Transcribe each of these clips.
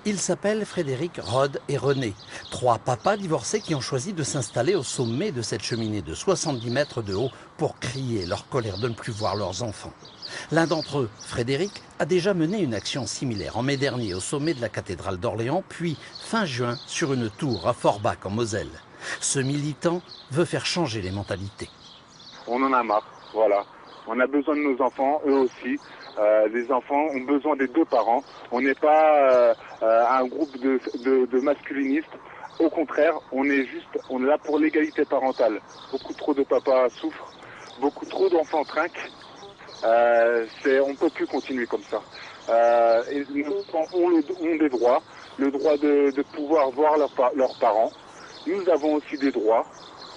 Ils s'appellent Frédéric, Rod et René, trois papas divorcés qui ont choisi de s'installer au sommet de cette cheminée de 70 mètres de haut pour crier leur colère de ne plus voir leurs enfants. L'un d'entre eux, Frédéric, a déjà mené une action similaire en mai dernier au sommet de la cathédrale d'Orléans, puis fin juin sur une tour à Forbach en Moselle. Ce militant veut faire changer les mentalités. On en a marre, voilà. On a besoin de nos enfants, eux aussi. Les enfants ont besoin des deux parents. On n'est pas un groupe de masculinistes. Au contraire, on est là pour l'égalité parentale. Beaucoup trop de papas souffrent, beaucoup trop d'enfants trinquent. On ne peut plus continuer comme ça. Et nos enfants ont des droits, le droit de pouvoir voir leurs parents. Nous avons aussi des droits,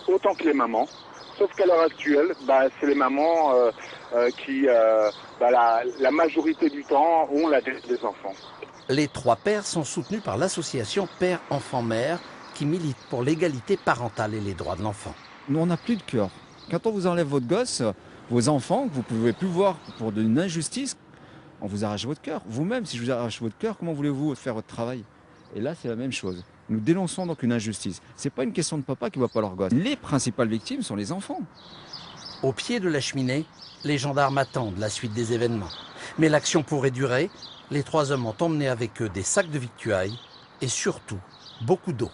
autant que les mamans. Sauf qu'à l'heure actuelle, c'est les mamans qui, la majorité du temps, ont la tête des enfants. Les trois pères sont soutenus par l'association Père-Enfant-Mère qui milite pour l'égalité parentale et les droits de l'enfant. Nous, on n'a plus de cœur. Quand on vous enlève votre gosse, vos enfants, que vous ne pouvez plus voir pour une injustice, on vous arrache votre cœur. Vous-même, si je vous arrache votre cœur, comment voulez-vous faire votre travail? Et là, c'est la même chose. Nous dénonçons donc une injustice. Ce n'est pas une question de papa qui ne voit pas leur gosse. Les principales victimes sont les enfants. Au pied de la cheminée, les gendarmes attendent la suite des événements. Mais l'action pourrait durer. Les trois hommes ont emmené avec eux des sacs de victuailles et surtout beaucoup d'eau.